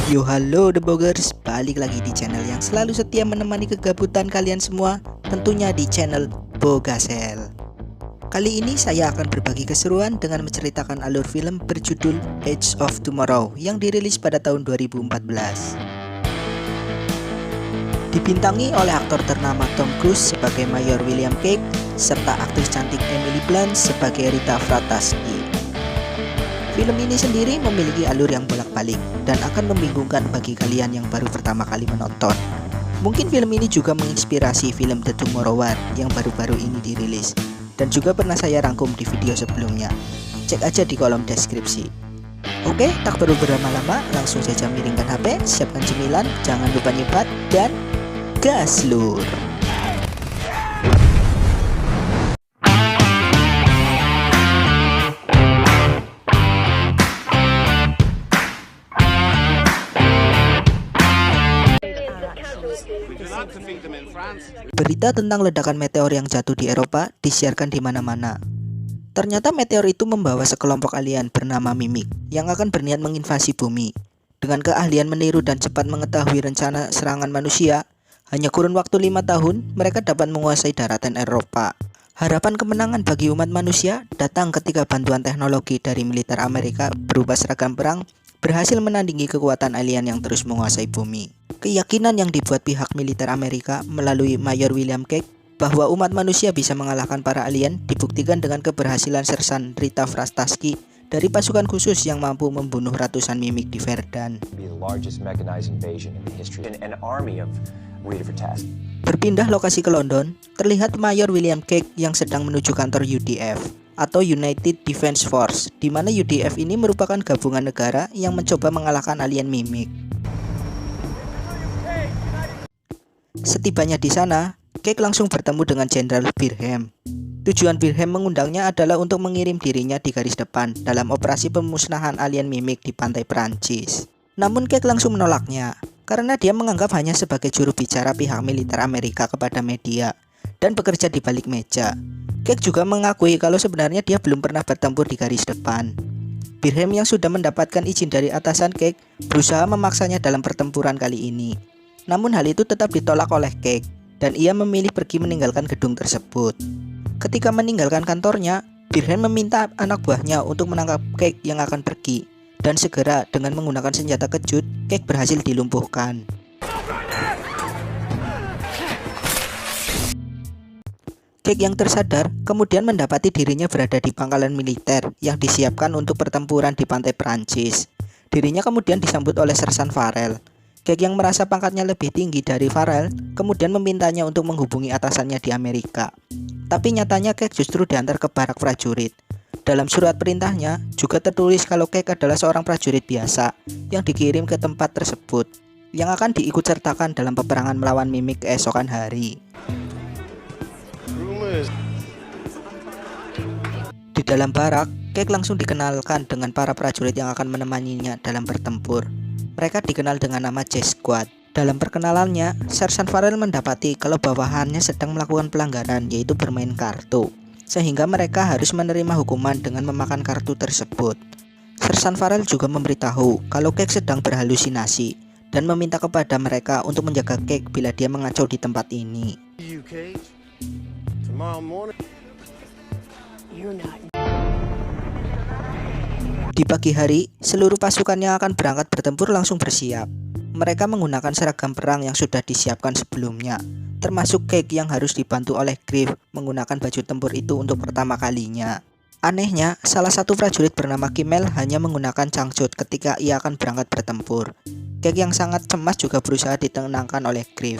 Yo halo Debogers, balik lagi di channel yang selalu setia menemani kegabutan kalian semua, tentunya di channel Bogasel. Kali ini saya akan berbagi keseruan dengan menceritakan alur film berjudul Edge of Tomorrow yang dirilis pada tahun 2014. Dibintangi oleh aktor ternama Tom Cruise sebagai Mayor William Cage serta aktris cantik Emily Blunt sebagai Rita Vrataski. Film ini sendiri memiliki alur yang bolak-balik dan akan membingungkan bagi kalian yang baru pertama kali menonton. Mungkin film ini juga menginspirasi film The Tomorrow War yang baru-baru ini dirilis dan juga pernah saya rangkum di video sebelumnya. Cek aja di kolom deskripsi. Oke, tak perlu berlama-lama, langsung saja miringkan HP, siapkan cemilan, jangan lupa nyebat, dan gas lur. Berita tentang ledakan meteor yang jatuh di Eropa disiarkan di mana-mana. Ternyata meteor itu membawa sekelompok alien bernama Mimik yang akan berniat menginvasi bumi. Dengan keahlian meniru dan cepat mengetahui rencana serangan manusia, hanya kurun waktu 5 tahun mereka dapat menguasai daratan Eropa. Harapan kemenangan bagi umat manusia datang ketika bantuan teknologi dari militer Amerika berupa seragam perang berhasil menandingi kekuatan alien yang terus menguasai bumi. Keyakinan yang dibuat pihak militer Amerika melalui Mayor William Cage bahwa umat manusia bisa mengalahkan para alien dibuktikan dengan keberhasilan sersan Rita Vrataski dari pasukan khusus yang mampu membunuh ratusan Mimik di Verdun. Berpindah lokasi ke London, terlihat Mayor William Cage yang sedang menuju kantor UDF atau United Defense Force, di mana UDF ini merupakan gabungan negara yang mencoba mengalahkan alien Mimik. Setibanya di sana, Cage langsung bertemu dengan Jenderal Birham. Tujuan Birham mengundangnya adalah untuk mengirim dirinya di garis depan dalam operasi pemusnahan alien Mimik di pantai Perancis. Namun Cage langsung menolaknya, karena dia menganggap hanya sebagai juru bicara pihak militer Amerika kepada media dan bekerja di balik meja. Cage juga mengakui kalau sebenarnya dia belum pernah bertempur di garis depan. Birham yang sudah mendapatkan izin dari atasan Cage berusaha memaksanya dalam pertempuran kali ini. Namun hal itu tetap ditolak oleh Cage dan ia memilih pergi meninggalkan gedung tersebut. Ketika meninggalkan kantornya, Birham meminta anak buahnya untuk menangkap Cage yang akan pergi, dan segera dengan menggunakan senjata kejut, Cage berhasil dilumpuhkan. Cage yang tersadar kemudian mendapati dirinya berada di pangkalan militer yang disiapkan untuk pertempuran di pantai Perancis. Dirinya kemudian disambut oleh Sersan Farrell. Cage yang merasa pangkatnya lebih tinggi dari Farrell kemudian memintanya untuk menghubungi atasannya di Amerika. Tapi nyatanya Cage justru diantar ke barak prajurit. Dalam surat perintahnya juga tertulis kalau Cage adalah seorang prajurit biasa yang dikirim ke tempat tersebut yang akan diikutsertakan dalam peperangan melawan Mimik keesokan hari. Di dalam barak, Cage langsung dikenalkan dengan para prajurit yang akan menemaninya dalam bertempur. Mereka dikenal dengan nama J-Squad. Dalam perkenalannya, Sersan Farrell mendapati kalau bawahannya sedang melakukan pelanggaran, yaitu bermain kartu, sehingga mereka harus menerima hukuman dengan memakan kartu tersebut. Sersan Farrell juga memberitahu kalau Cage sedang berhalusinasi dan meminta kepada mereka untuk menjaga Cage bila dia mengacau di tempat ini. Di pagi hari, seluruh pasukan yang akan berangkat bertempur langsung bersiap. Mereka menggunakan seragam perang yang sudah disiapkan sebelumnya, termasuk Cage yang harus dibantu oleh Griff menggunakan baju tempur itu untuk pertama kalinya. Anehnya, salah satu prajurit bernama Kimmel hanya menggunakan cangcut ketika ia akan berangkat bertempur. Cage yang sangat cemas juga berusaha ditenangkan oleh Griff.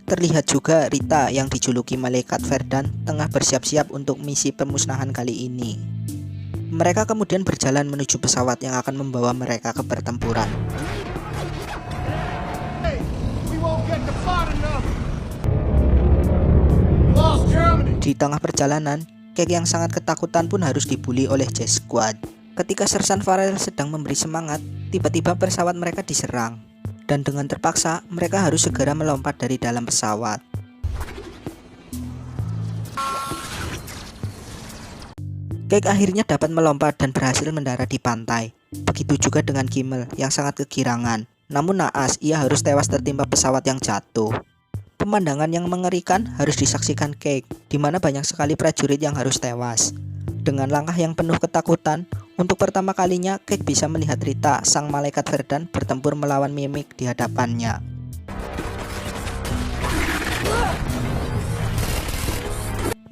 Terlihat juga Rita yang dijuluki Malaikat Verdun tengah bersiap-siap untuk misi pemusnahan kali ini. Mereka kemudian berjalan menuju pesawat yang akan membawa mereka ke pertempuran. Di tengah perjalanan, Cage yang sangat ketakutan pun harus dibuli oleh J-Squad. Ketika Sersan Farrell sedang memberi semangat, tiba-tiba pesawat mereka diserang. Dan dengan terpaksa, mereka harus segera melompat dari dalam pesawat. Cake akhirnya dapat melompat dan berhasil mendarat di pantai. Begitu juga dengan Kimmel yang sangat kegirangan. Namun naas, ia harus tewas tertimpa pesawat yang jatuh. Pemandangan yang mengerikan harus disaksikan Cake, di mana banyak sekali prajurit yang harus tewas. Dengan langkah yang penuh ketakutan, untuk pertama kalinya Cake bisa melihat Rita, sang malaikat Verdan, bertempur melawan Mimic di hadapannya.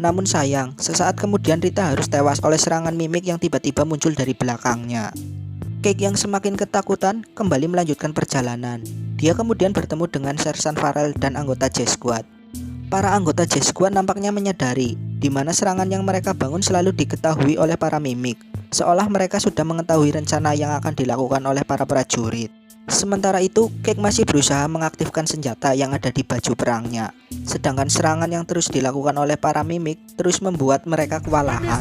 Namun sayang, sesaat kemudian Rita harus tewas oleh serangan Mimic yang tiba-tiba muncul dari belakangnya. Cake yang semakin ketakutan kembali melanjutkan perjalanan. Dia kemudian bertemu dengan Sersan Farrell dan anggota J-Squad. Para anggota J-Squad nampaknya menyadari di mana serangan yang mereka bangun selalu diketahui oleh para Mimic, seolah mereka sudah mengetahui rencana yang akan dilakukan oleh para prajurit. Sementara itu, Cake masih berusaha mengaktifkan senjata yang ada di baju perangnya. Sedangkan serangan yang terus dilakukan oleh para Mimic terus membuat mereka kewalahan.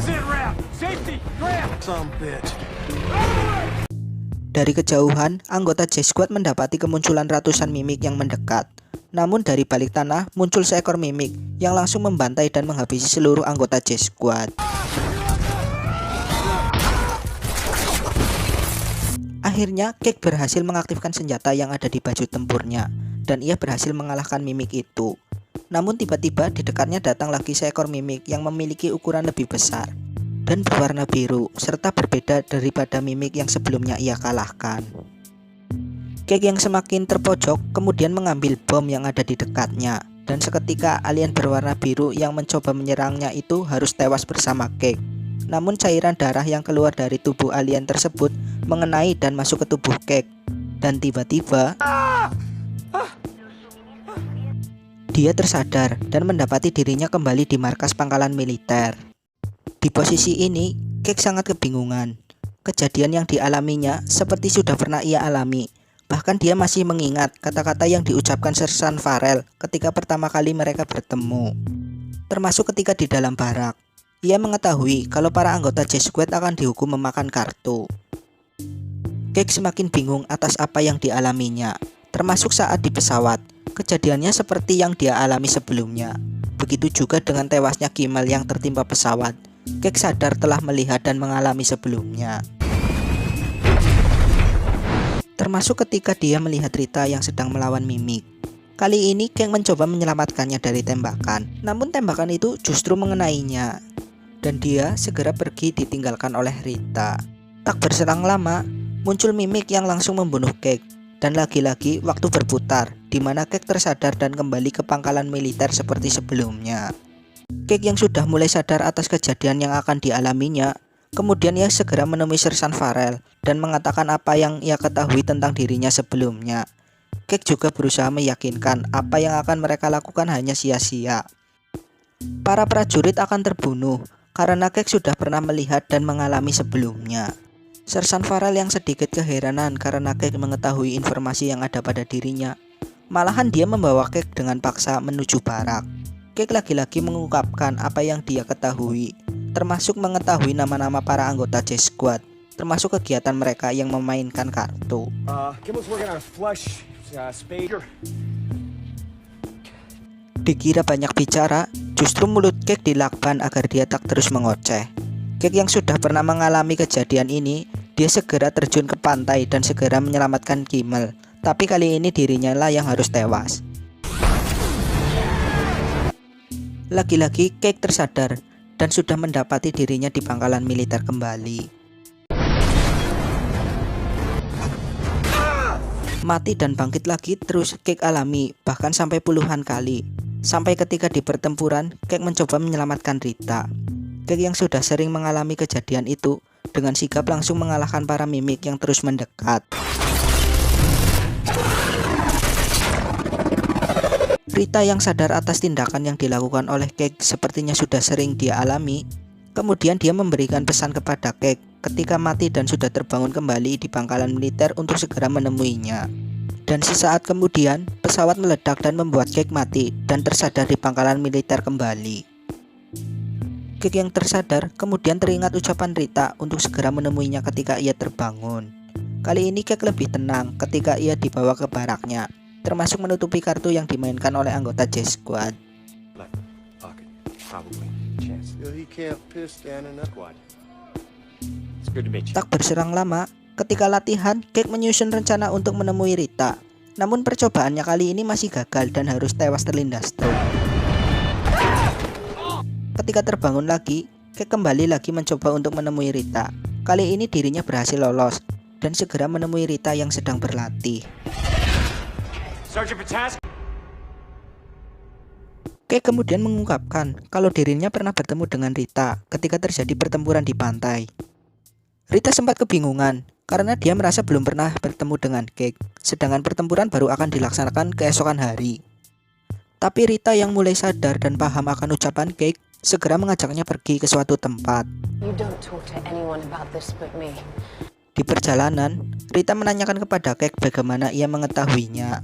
Dari kejauhan, anggota J-Squad mendapati kemunculan ratusan Mimic yang mendekat. Namun dari balik tanah muncul seekor Mimic yang langsung membantai dan menghabisi seluruh anggota J-Squad. Akhirnya Cake berhasil mengaktifkan senjata yang ada di baju tempurnya, dan ia berhasil mengalahkan Mimic itu. Namun tiba-tiba di dekatnya datang lagi seekor Mimic yang memiliki ukuran lebih besar dan berwarna biru, serta berbeda daripada Mimic yang sebelumnya ia kalahkan. Cake yang semakin terpojok kemudian mengambil bom yang ada di dekatnya, dan seketika alien berwarna biru yang mencoba menyerangnya itu harus tewas bersama Cake. Namun cairan darah yang keluar dari tubuh alien tersebut mengenai dan masuk ke tubuh Cake. Dan tiba-tiba dia tersadar dan mendapati dirinya kembali di markas pangkalan militer. Di posisi ini, Cake sangat kebingungan. Kejadian yang dialaminya seperti sudah pernah ia alami. Bahkan dia masih mengingat kata-kata yang diucapkan Sersan Farrell ketika pertama kali mereka bertemu. Termasuk ketika di dalam barak. Ia mengetahui kalau para anggota J-Squad akan dihukum memakan kartu. Cake semakin bingung atas apa yang dialaminya, termasuk saat di pesawat. Kejadiannya seperti yang dia alami sebelumnya. Begitu juga dengan tewasnya Kimmel yang tertimpa pesawat. Cake sadar telah melihat dan mengalami sebelumnya. Termasuk ketika dia melihat Rita yang sedang melawan Mimic. Kali ini Cake mencoba menyelamatkannya dari tembakan, namun tembakan itu justru mengenainya. Dan dia segera pergi ditinggalkan oleh Rita. Tak berselang lama, muncul Mimic yang langsung membunuh Cake. Dan lagi-lagi waktu berputar, di mana Cake tersadar dan kembali ke pangkalan militer seperti sebelumnya. Cake yang sudah mulai sadar atas kejadian yang akan dialaminya, kemudian ia segera menemui Sersan Farrell dan mengatakan apa yang ia ketahui tentang dirinya sebelumnya. Cake juga berusaha meyakinkan apa yang akan mereka lakukan hanya sia-sia. Para prajurit akan terbunuh karena Cake sudah pernah melihat dan mengalami sebelumnya. Sersan Farrell yang sedikit keheranan karena Cake mengetahui informasi yang ada pada dirinya. Malahan dia membawa Cake dengan paksa menuju barak. Cake lagi-lagi mengungkapkan apa yang dia ketahui, termasuk mengetahui nama-nama para anggota J-Squad, termasuk kegiatan mereka yang memainkan kartu. Dikira banyak bicara, justru mulut Cake dilakban agar dia tak terus mengoceh. Cake yang sudah pernah mengalami kejadian ini, dia segera terjun ke pantai dan segera menyelamatkan Kimmel. Tapi kali ini dirinya lah yang harus tewas. Lagi-lagi Cake tersadar dan sudah mendapati dirinya di pangkalan militer kembali. Mati dan bangkit lagi terus Cake alami, bahkan sampai puluhan kali. Sampai ketika di pertempuran, Cake mencoba menyelamatkan Rita. Cake yang sudah sering mengalami kejadian itu, dengan sigap langsung mengalahkan para Mimic yang terus mendekat. Rita yang sadar atas tindakan yang dilakukan oleh Cake sepertinya sudah sering dia alami. Kemudian dia memberikan pesan kepada Cake ketika mati dan sudah terbangun kembali di pangkalan militer untuk segera menemuinya. Dan sesaat kemudian, pesawat meledak dan membuat Cake mati dan tersadar di pangkalan militer kembali. Cake yang tersadar kemudian teringat ucapan Rita untuk segera menemuinya ketika ia terbangun. Kali ini Cake lebih tenang ketika ia dibawa ke baraknya, termasuk menutupi kartu yang dimainkan oleh anggota J-Squad. Tak berserang lama, ketika latihan, Cake menyusun rencana untuk menemui Rita. Namun percobaannya kali ini masih gagal dan harus tewas terlindas stroke. Ketika terbangun lagi, Cake kembali lagi mencoba untuk menemui Rita. Kali ini dirinya berhasil lolos dan segera menemui Rita yang sedang berlatih. Cake kemudian mengungkapkan kalau dirinya pernah bertemu dengan Rita ketika terjadi pertempuran di pantai. Rita sempat kebingungan karena dia merasa belum pernah bertemu dengan Cake, sedangkan pertempuran baru akan dilaksanakan keesokan hari. Tapi Rita yang mulai sadar dan paham akan ucapan Cake segera mengajaknya pergi ke suatu tempat. Di perjalanan, Rita menanyakan kepada Cake bagaimana ia mengetahuinya.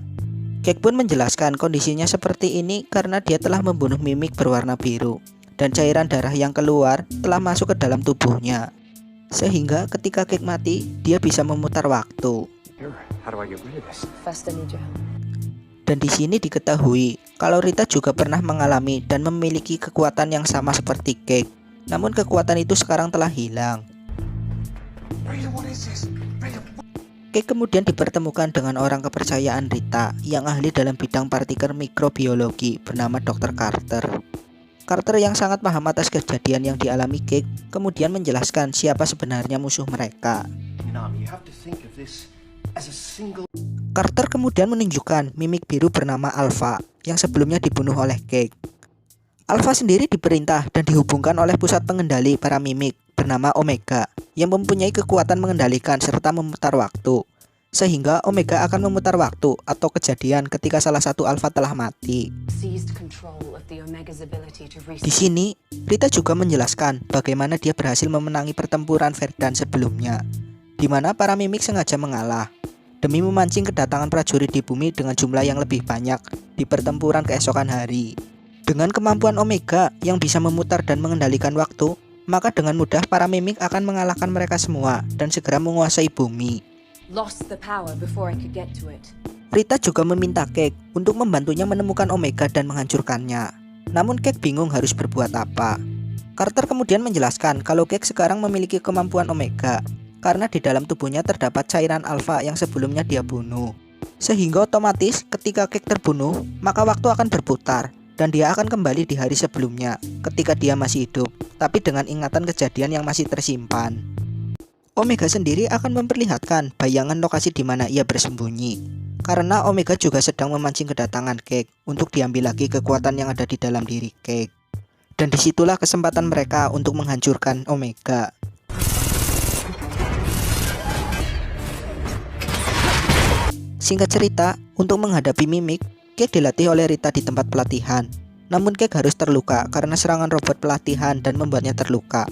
Cake pun menjelaskan kondisinya seperti ini karena dia telah membunuh Mimik berwarna biru dan cairan darah yang keluar telah masuk ke dalam tubuhnya. Sehingga ketika Cake mati, dia bisa memutar waktu. Dan di sini diketahui kalau Rita juga pernah mengalami dan memiliki kekuatan yang sama seperti Cake. Namun kekuatan itu sekarang telah hilang. Cake kemudian dipertemukan dengan orang kepercayaan Rita yang ahli dalam bidang partikel mikrobiologi bernama Dr. Carter. Carter yang sangat paham atas kejadian yang dialami Cake kemudian menjelaskan siapa sebenarnya musuh mereka. Carter kemudian menunjukkan Mimik biru bernama Alpha yang sebelumnya dibunuh oleh Cake. Alpha sendiri diperintah dan dihubungkan oleh pusat pengendali para Mimik bernama Omega yang mempunyai kekuatan mengendalikan serta memutar waktu, sehingga Omega akan memutar waktu atau kejadian ketika salah satu Alpha telah mati. Di sini, Rita juga menjelaskan bagaimana dia berhasil memenangi pertempuran Verdan sebelumnya, di mana para Mimik sengaja mengalah demi memancing kedatangan prajurit di bumi dengan jumlah yang lebih banyak di pertempuran keesokan hari. Dengan kemampuan Omega yang bisa memutar dan mengendalikan waktu, maka dengan mudah para Mimik akan mengalahkan mereka semua dan segera menguasai bumi. Rita juga meminta Cake untuk membantunya menemukan Omega dan menghancurkannya. Namun Cake bingung harus berbuat apa. Carter kemudian menjelaskan kalau Cake sekarang memiliki kemampuan Omega karena di dalam tubuhnya terdapat cairan Alpha yang sebelumnya dia bunuh. Sehingga otomatis ketika Cake terbunuh, maka waktu akan berputar dan dia akan kembali di hari sebelumnya ketika dia masih hidup, tapi dengan ingatan kejadian yang masih tersimpan. Omega sendiri akan memperlihatkan bayangan lokasi di mana ia bersembunyi, karena Omega juga sedang memancing kedatangan Cake untuk diambil lagi kekuatan yang ada di dalam diri Cake. Dan disitulah kesempatan mereka untuk menghancurkan Omega. Singkat cerita, untuk menghadapi Mimik, Cake dilatih oleh Rita di tempat pelatihan. Namun Cake harus terluka karena serangan robot pelatihan dan membuatnya terluka.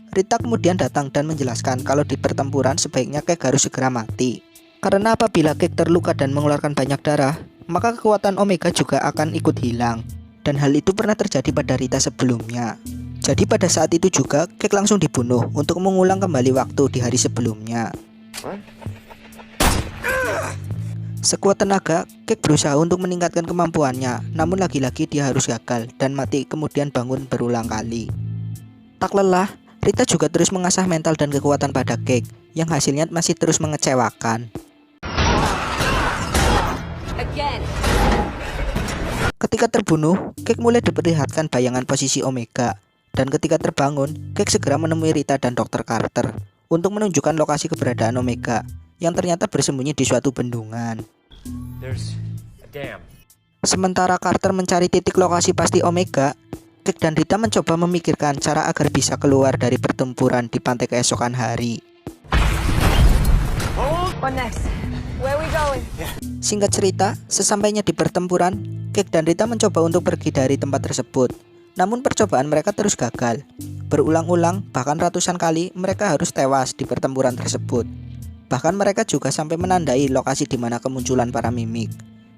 Rita kemudian datang dan menjelaskan kalau di pertempuran sebaiknya Cake harus segera mati. Karena apabila Cake terluka dan mengeluarkan banyak darah, maka kekuatan Omega juga akan ikut hilang. Dan hal itu pernah terjadi pada Rita sebelumnya. Jadi pada saat itu juga Cake langsung dibunuh untuk mengulang kembali waktu di hari sebelumnya. Sekuat tenaga, Cake berusaha untuk meningkatkan kemampuannya, namun lagi-lagi dia harus gagal dan mati kemudian bangun berulang kali. Tak lelah, Rita juga terus mengasah mental dan kekuatan pada Cake, yang hasilnya masih terus mengecewakan. Ketika terbunuh, Cake mulai diperlihatkan bayangan posisi Omega, dan ketika terbangun, Cake segera menemui Rita dan Dr. Carter untuk menunjukkan lokasi keberadaan Omega, yang ternyata bersembunyi di suatu bendungan. Sementara Carter mencari titik lokasi pasti Omega, Cake dan Rita mencoba memikirkan cara agar bisa keluar dari pertempuran di pantai keesokan hari. Singkat cerita, sesampainya di pertempuran, Cake dan Rita mencoba untuk pergi dari tempat tersebut. Namun percobaan mereka terus gagal. Berulang-ulang, bahkan ratusan kali mereka harus tewas di pertempuran tersebut. Bahkan mereka juga sampai menandai lokasi di mana kemunculan para Mimik.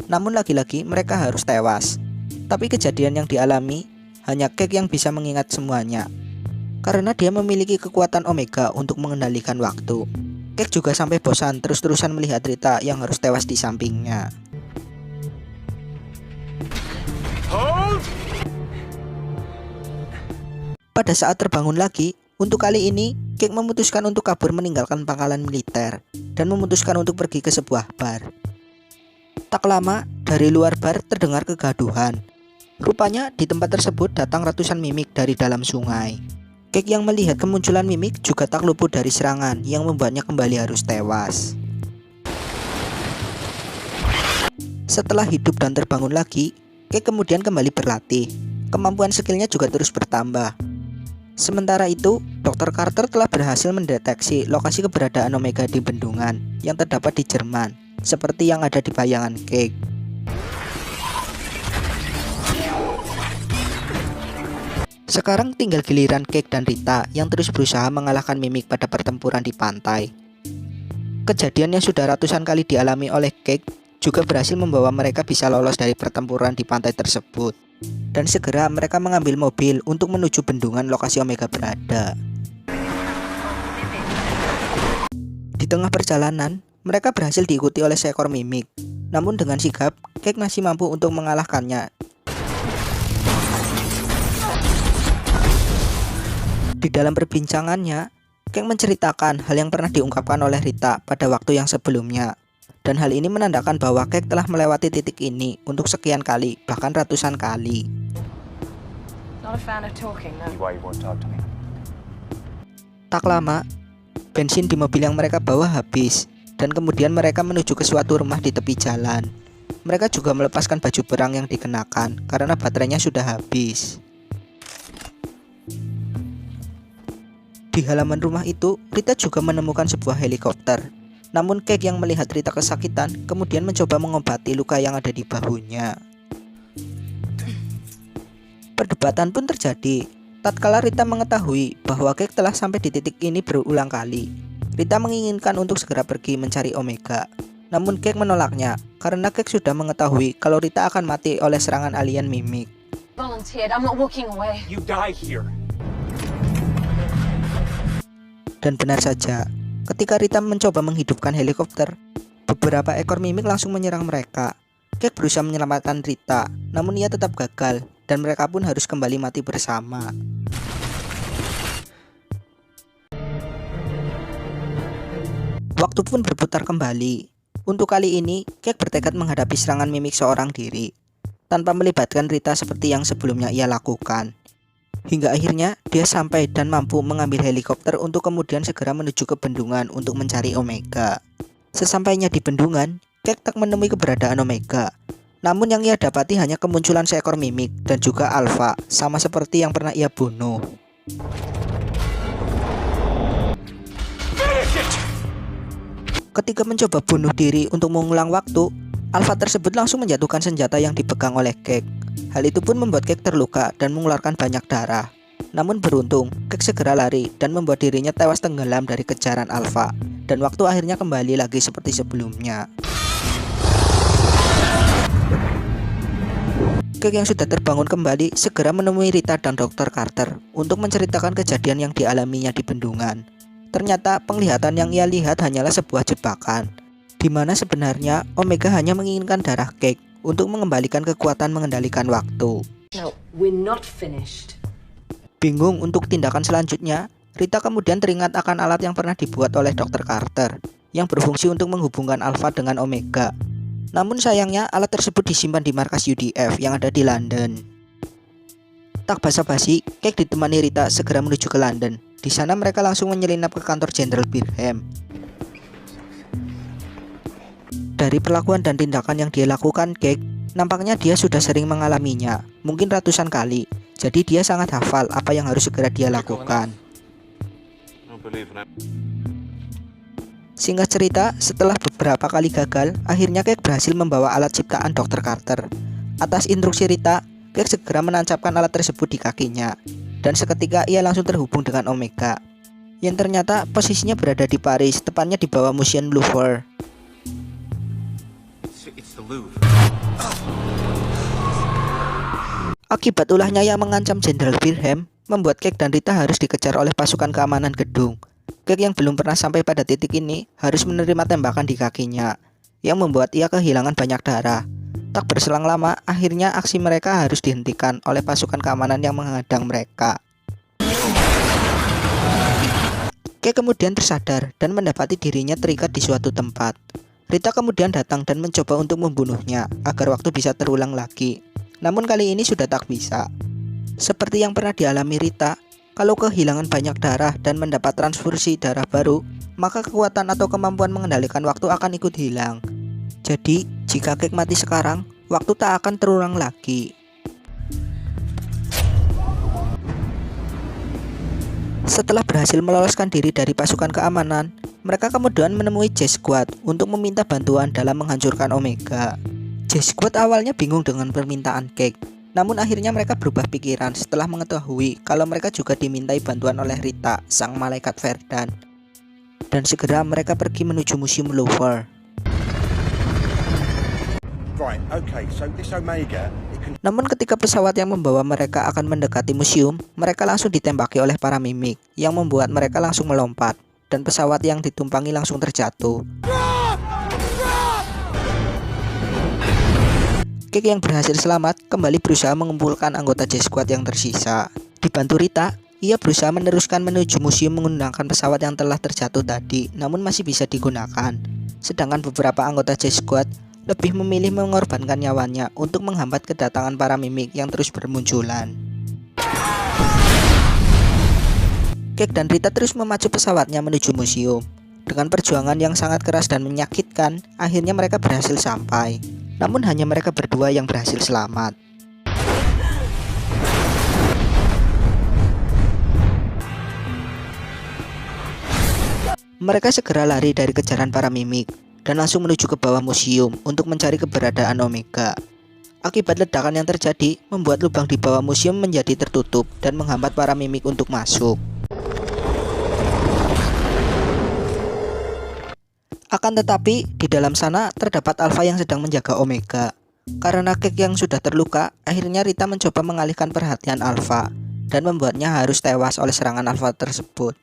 Namun lagi-lagi mereka harus tewas. Tapi kejadian yang dialami hanya Cake yang bisa mengingat semuanya, karena dia memiliki kekuatan Omega untuk mengendalikan waktu. Cake juga sampai bosan terus-terusan melihat Rita yang harus tewas di sampingnya. Pada saat terbangun lagi, Untuk kali ini, Cake memutuskan untuk kabur meninggalkan pangkalan militer dan memutuskan untuk pergi ke sebuah bar. Tak lama, dari luar bar terdengar kegaduhan. Rupanya di tempat tersebut datang ratusan mimik dari dalam sungai. Cake yang melihat kemunculan mimik juga tak luput dari serangan yang membuatnya kembali harus tewas. Setelah hidup dan terbangun lagi, Cake kemudian kembali berlatih. Kemampuan skillnya juga terus bertambah. Sementara itu, Dr. Carter telah berhasil mendeteksi lokasi keberadaan Omega di bendungan yang terdapat di Jerman, seperti yang ada di bayangan Cake. Sekarang tinggal giliran Cake dan Rita yang terus berusaha mengalahkan mimik pada pertempuran di pantai. Kejadian yang sudah ratusan kali dialami oleh Cake juga berhasil membawa mereka bisa lolos dari pertempuran di pantai tersebut. Dan segera mereka mengambil mobil untuk menuju bendungan lokasi Omega berada. Di tengah perjalanan, mereka berhasil diikuti oleh seekor mimik. Namun dengan sigap, Cake masih mampu untuk mengalahkannya. Di dalam perbincangannya, Cake menceritakan hal yang pernah diungkapkan oleh Rita pada waktu yang sebelumnya. Dan hal ini menandakan bahwa Cake telah melewati titik ini untuk sekian kali, bahkan ratusan kali. Tak lama, bensin di mobil yang mereka bawa habis, dan kemudian mereka menuju ke suatu rumah di tepi jalan. Mereka juga melepaskan baju perang yang dikenakan karena baterainya sudah habis. Di halaman rumah itu, Rita juga menemukan sebuah helikopter. Namun Cake yang melihat Rita kesakitan kemudian mencoba mengobati luka yang ada di bahunya. Perdebatan pun terjadi. Tatkala Rita mengetahui bahwa Cake telah sampai di titik ini berulang kali, Rita menginginkan untuk segera pergi mencari Omega. Namun Cake menolaknya karena Cake sudah mengetahui kalau Rita akan mati oleh serangan alien mimik. Dan benar saja, ketika Rita mencoba menghidupkan helikopter, beberapa ekor mimik langsung menyerang mereka. Cake berusaha menyelamatkan Rita, namun ia tetap gagal dan mereka pun harus kembali mati bersama. Waktu pun berputar kembali. Untuk kali ini, Cake bertekad menghadapi serangan mimik seorang diri, tanpa melibatkan Rita seperti yang sebelumnya ia lakukan. Hingga akhirnya dia sampai dan mampu mengambil helikopter untuk kemudian segera menuju ke bendungan untuk mencari Omega. Sesampainya di bendungan, Cake tak menemui keberadaan Omega. Namun yang ia dapati hanya kemunculan seekor mimik dan juga Alpha, sama seperti yang pernah ia bunuh. Ketika mencoba bunuh diri untuk mengulang waktu, Alpha tersebut langsung menjatuhkan senjata yang dipegang oleh Cake. Hal itu pun membuat Cake terluka dan mengeluarkan banyak darah. Namun beruntung, Cake segera lari dan membuat dirinya tewas tenggelam dari kejaran Alpha. Dan waktu akhirnya kembali lagi seperti sebelumnya. Cake yang sudah terbangun kembali segera menemui Rita dan Dr. Carter untuk menceritakan kejadian yang dialaminya di bendungan. Ternyata penglihatan yang ia lihat hanyalah sebuah jebakan, di mana sebenarnya Omega hanya menginginkan darah Cake untuk mengembalikan kekuatan mengendalikan waktu. No, we're not finished. Bingung untuk tindakan selanjutnya, Rita kemudian teringat akan alat yang pernah dibuat oleh Dr. Carter yang berfungsi untuk menghubungkan Alpha dengan Omega. Namun sayangnya alat tersebut disimpan di markas UDF yang ada di London. Tak basa-basi, Cake ditemani Rita segera menuju ke London. Di sana mereka langsung menyelinap ke kantor Jenderal Birham. Dari perlakuan dan tindakan yang dia lakukan, Cake, nampaknya dia sudah sering mengalaminya, mungkin ratusan kali. Jadi dia sangat hafal apa yang harus segera dia lakukan. Singkat cerita, setelah beberapa kali gagal, akhirnya Cake berhasil membawa alat ciptaan Dr. Carter. Atas instruksi Rita, Cake segera menancapkan alat tersebut di kakinya. Dan seketika ia langsung terhubung dengan Omega, yang ternyata posisinya berada di Paris, tepatnya di bawah Museum Louvre. Akibat ulahnya yang mengancam Jenderal Birham, membuat Cake dan Rita harus dikejar oleh pasukan keamanan gedung. Cake yang belum pernah sampai pada titik ini harus menerima tembakan di kakinya, yang membuat ia kehilangan banyak darah. Tak berselang lama, akhirnya aksi mereka harus dihentikan oleh pasukan keamanan yang menghadang mereka. Kek kemudian tersadar dan mendapati dirinya terikat di suatu tempat. Rita kemudian datang dan mencoba untuk membunuhnya agar waktu bisa terulang lagi. Namun kali ini sudah tak bisa. Seperti yang pernah dialami Rita, kalau kehilangan banyak darah dan mendapat transfusi darah baru, maka kekuatan atau kemampuan mengendalikan waktu akan ikut hilang. Jadi, jika Kek mati sekarang, waktu tak akan terulang lagi. Setelah berhasil meloloskan diri dari pasukan keamanan, mereka kemudian menemui J-Squad untuk meminta bantuan dalam menghancurkan Omega. J-Squad awalnya bingung dengan permintaan Kek, namun akhirnya mereka berubah pikiran setelah mengetahui kalau mereka juga dimintai bantuan oleh Rita, sang malaikat Verdan. Dan segera mereka pergi menuju Museum Louvre. Right, okay, so this Omega, it can... Namun ketika pesawat yang membawa mereka akan mendekati museum, mereka langsung ditembaki oleh para mimik yang membuat mereka langsung melompat dan pesawat yang ditumpangi langsung terjatuh. Kek yang berhasil selamat kembali berusaha mengumpulkan anggota J-Squad yang tersisa. Dibantu Rita, ia berusaha meneruskan menuju museum menggunakan pesawat yang telah terjatuh tadi, namun masih bisa digunakan. Sedangkan beberapa anggota J-Squad lebih memilih mengorbankan nyawanya untuk menghambat kedatangan para mimik yang terus bermunculan. Kek dan Rita terus memacu pesawatnya menuju museum. Dengan perjuangan yang sangat keras dan menyakitkan, akhirnya mereka berhasil sampai. Namun hanya mereka berdua yang berhasil selamat. Mereka segera lari dari kejaran para mimik dan langsung menuju ke bawah museum untuk mencari keberadaan Omega. Akibat ledakan yang terjadi, membuat lubang di bawah museum menjadi tertutup dan menghambat para mimik untuk masuk. Akan tetapi, di dalam sana terdapat Alpha yang sedang menjaga Omega. Karena Kek yang sudah terluka, akhirnya Rita mencoba mengalihkan perhatian Alpha dan membuatnya harus tewas oleh serangan Alpha tersebut.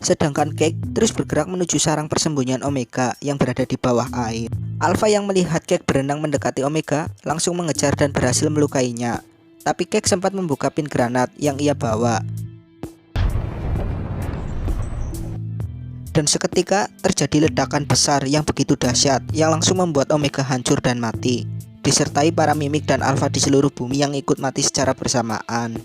Sedangkan Kek terus bergerak menuju sarang persembunyian Omega yang berada di bawah air. Alpha yang melihat Kek berenang mendekati Omega langsung mengejar dan berhasil melukainya. Tapi Kek sempat membuka pin granat yang ia bawa. Dan seketika terjadi ledakan besar yang begitu dahsyat yang langsung membuat Omega hancur dan mati, disertai para mimik dan Alpha di seluruh bumi yang ikut mati secara bersamaan.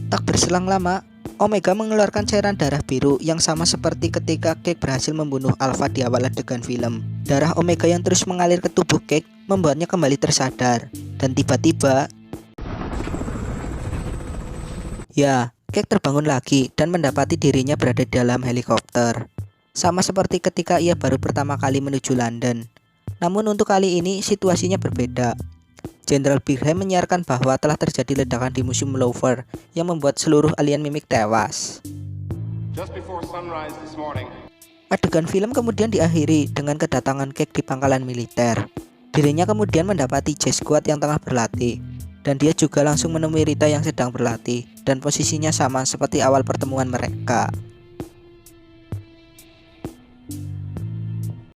Tak berselang lama, Omega mengeluarkan cairan darah biru yang sama seperti ketika Kek berhasil membunuh Alpha di awal adegan film. Darah Omega yang terus mengalir ke tubuh Kek membuatnya kembali tersadar. Dan tiba-tiba, ya, Kek terbangun lagi dan mendapati dirinya berada di dalam helikopter. Sama seperti ketika ia baru pertama kali menuju London. Namun untuk kali ini situasinya berbeda. Jenderal Birham menyiarkan bahwa telah terjadi ledakan di Museum Louvre yang membuat seluruh alien mimik tewas. Adegan film kemudian diakhiri dengan kedatangan Kek di pangkalan militer. Dirinya kemudian mendapati J-Squad yang tengah berlatih, dan dia juga langsung menemui Rita yang sedang berlatih, dan posisinya sama seperti awal pertemuan mereka.